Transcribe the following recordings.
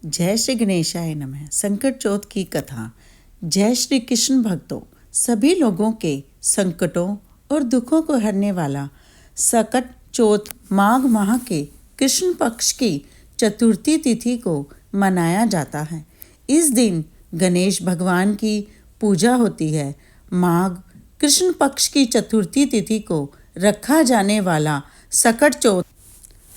जय श्री गणेशाय नमः। संकट चौथ की कथा। जय श्री कृष्ण भक्तों, सभी लोगों के संकटों और दुखों को हरने वाला संकट चौथ माघ माह के कृष्ण पक्ष की चतुर्थी तिथि को मनाया जाता है। इस दिन गणेश भगवान की पूजा होती है। माघ कृष्ण पक्ष की चतुर्थी तिथि को रखा जाने वाला संकट चौथ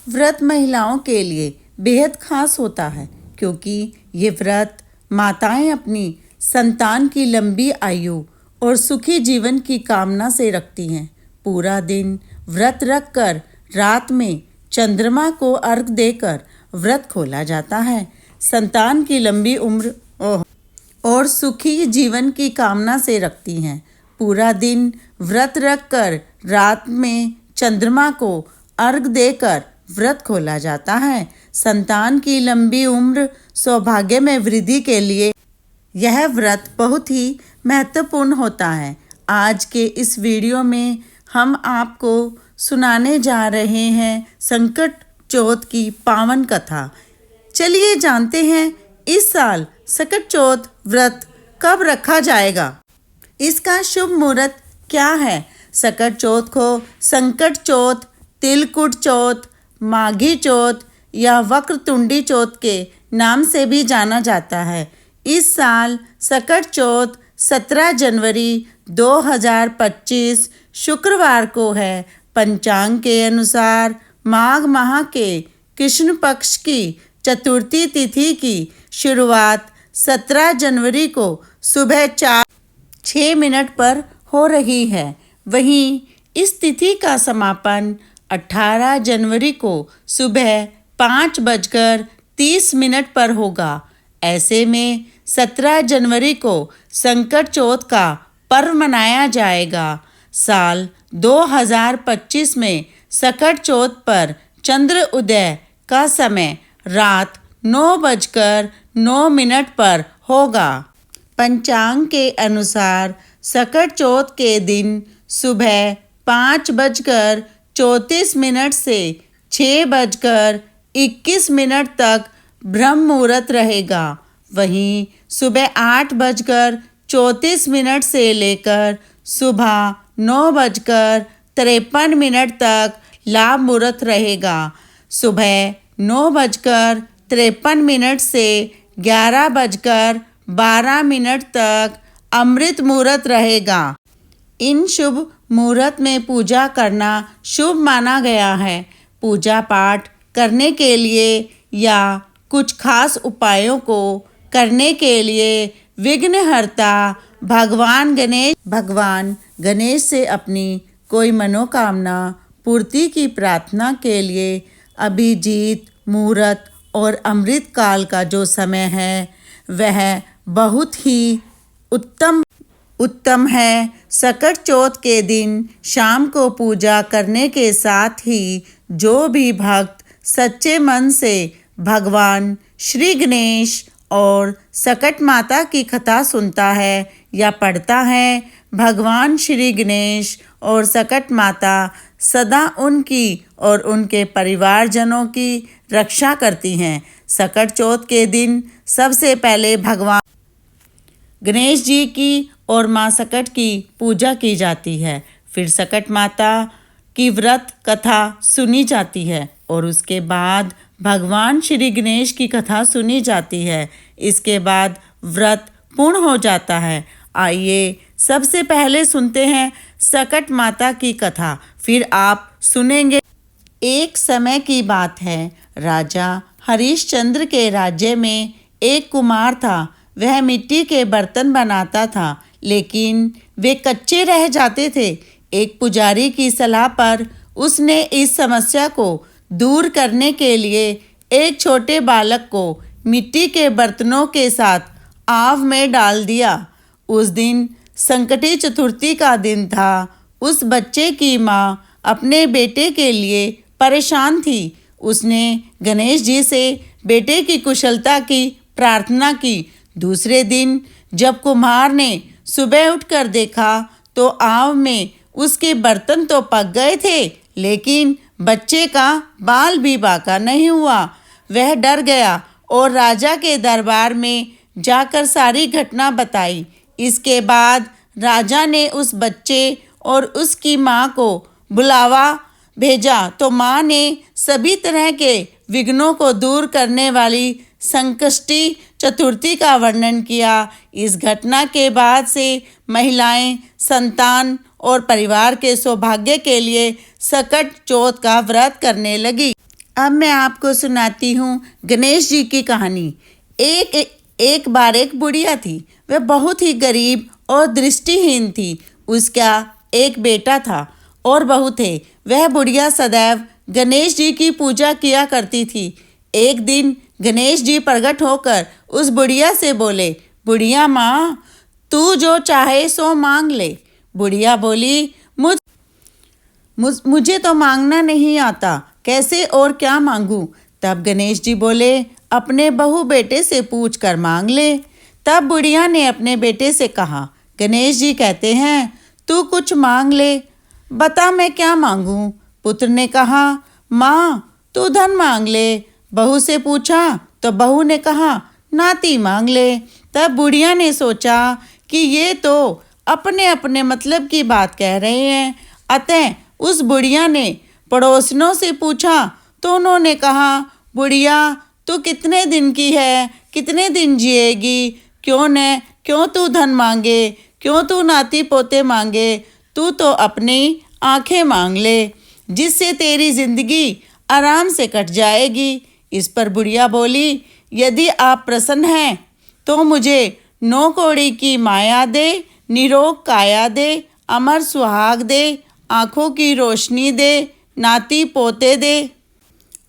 व्रत महिलाओं के लिए बेहद खास होता है, क्योंकि ये व्रत माताएं अपनी संतान की लंबी आयु और सुखी जीवन की कामना से रखती हैं। पूरा दिन व्रत रखकर रात में चंद्रमा को अर्घ देकर व्रत खोला जाता है। संतान की लंबी उम्र और सुखी जीवन की कामना से रखती हैं। पूरा दिन व्रत रखकर रात में चंद्रमा को अर्घ देकर व्रत खोला जाता है। संतान की लंबी उम्र सौभाग्य में वृद्धि के लिए यह व्रत बहुत ही महत्वपूर्ण होता है। आज के इस वीडियो में हम आपको सुनाने जा रहे हैं संकट चौथ की पावन कथा। चलिए जानते हैं इस साल संकट चौथ व्रत कब रखा जाएगा, इसका शुभ मुहूर्त क्या है। संकट चौथ को संकट चौथ, तिलकुट चौथ, माघी चौथ या वक्रतुंडी चौथ के नाम से भी जाना जाता है। इस साल संकट चौथ 17 जनवरी 2025 शुक्रवार को है। पंचांग के अनुसार माघ माह के कृष्ण पक्ष की चतुर्थी तिथि की शुरुआत 17 जनवरी को सुबह 4:06 पर हो रही है। वहीं इस तिथि का समापन 18 जनवरी को सुबह 5:30 पर होगा। ऐसे में 17 जनवरी को संकट चौथ का पर्व मनाया जाएगा। साल 2025 में संकट चौथ पर चंद्र उदय का समय रात 9:09 पर होगा। पंचांग के अनुसार संकट चौथ के दिन सुबह 5:34 से 6:21 तक ब्रह्म मुहूर्त रहेगा। वहीं सुबह 8:34 से लेकर सुबह 9:53 तक लाभ मुहूर्त रहेगा। सुबह 9:53 से 11:12 तक अमृत मुहूर्त रहेगा। इन शुभ मुहूर्त में पूजा करना शुभ माना गया है। पूजा पाठ करने के लिए या कुछ खास उपायों को करने के लिए विघ्नहर्ता भगवान गणेश से अपनी कोई मनोकामना पूर्ति की प्रार्थना के लिए अभिजीत मुहूर्त और अमृत काल का जो समय है वह बहुत ही उत्तम है। संकट चौथ के दिन शाम को पूजा करने के साथ ही जो भी भक्त सच्चे मन से भगवान श्री गणेश और संकट माता की कथा सुनता है या पढ़ता है, भगवान श्री गणेश और संकट माता सदा उनकी और उनके परिवारजनों की रक्षा करती हैं। संकट चौथ के दिन सबसे पहले भगवान गणेश जी की और माँ संकट की पूजा की जाती है। फिर संकट माता की व्रत कथा सुनी जाती है और उसके बाद भगवान श्री गणेश की कथा सुनी जाती है। इसके बाद व्रत पूर्ण हो जाता है। आइए सबसे पहले सुनते हैं संकट माता की कथा, फिर आप सुनेंगे। एक समय की बात है, राजा हरिश्चंद्र के राज्य में एक कुमार था। वह मिट्टी के बर्तन बनाता था, लेकिन वे कच्चे रह जाते थे। एक पुजारी की सलाह पर उसने इस समस्या को दूर करने के लिए एक छोटे बालक को मिट्टी के बर्तनों के साथ आग में डाल दिया। उस दिन संकटी चतुर्थी का दिन था। उस बच्चे की माँ अपने बेटे के लिए परेशान थी। उसने गणेश जी से बेटे की कुशलता की प्रार्थना की। दूसरे दिन जब कुम्हार ने सुबह उठकर देखा तो आग में उसके बर्तन तो पक गए थे, लेकिन बच्चे का बाल भी बाका नहीं हुआ। वह डर गया और राजा के दरबार में जाकर सारी घटना बताई। इसके बाद राजा ने उस बच्चे और उसकी माँ को बुलावा भेजा तो माँ ने सभी तरह के विघ्नों को दूर करने वाली संकष्टी चतुर्थी का वर्णन किया। इस घटना के बाद से महिलाएं संतान और परिवार के सौभाग्य के लिए सकट चौथ का व्रत करने लगी। अब मैं आपको सुनाती हूँ गणेश जी की कहानी। एक बार एक बुढ़िया थी। वह बहुत ही गरीब और दृष्टिहीन थी। उसका एक बेटा था और बहू थे। वह बुढ़िया सदैव गणेश जी की पूजा किया करती थी। एक दिन गणेश जी प्रकट होकर उस बुढ़िया से बोले, बुढ़िया माँ, तू जो चाहे सो मांग ले। बुढ़िया बोली, मुझे तो मांगना नहीं आता, कैसे और क्या मांगूं? तब गणेश जी बोले, अपने बहू बेटे से पूछ कर मांग ले। तब बुढ़िया ने अपने बेटे से कहा, गणेश जी कहते हैं तू कुछ मांग ले, बता मैं क्या मांगूं? पुत्र ने कहा, माँ तू धन मांग ले। बहू से पूछा तो बहू ने कहा, नाती मांग ले। तब बुढ़िया ने सोचा कि ये तो अपने अपने मतलब की बात कह रहे हैं। अतः उस बुढ़िया ने पड़ोसिनों से पूछा तो उन्होंने कहा, बुढ़िया तू कितने दिन की है, कितने दिन जिएगी? क्यों तू धन मांगे, क्यों तू नाती पोते मांगे? तू तो अपनी आंखें मांग ले, जिससे तेरी जिंदगी आराम से कट जाएगी। इस पर बुढ़िया बोली, यदि आप प्रसन्न हैं तो मुझे 9 कौड़ी की माया दे, निरोग काया दे, अमर सुहाग दे, आँखों की रोशनी दे, नाती पोते दे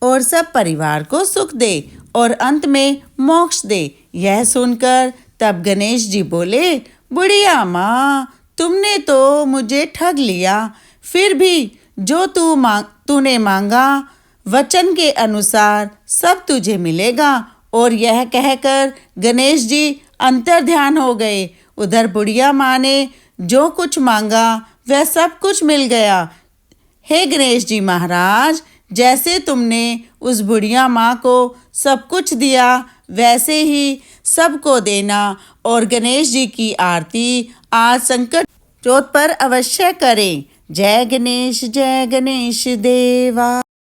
और सब परिवार को सुख दे और अंत में मोक्ष दे। यह सुनकर तब गणेश जी बोले, बुढ़िया माँ, तुमने तो मुझे ठग लिया। फिर भी जो तूने मांगा वचन के अनुसार सब तुझे मिलेगा। और यह कहकर गणेश जी अंतर्ध्यान हो गए। उधर बुढ़िया माँ ने जो कुछ मांगा वह सब कुछ मिल गया। हे गणेश जी महाराज, जैसे तुमने उस बुढ़िया माँ को सब कुछ दिया वैसे ही सबको देना और गणेश जी की आरती आज संकट चौथ पर अवश्य करें। जय गणेश देवा।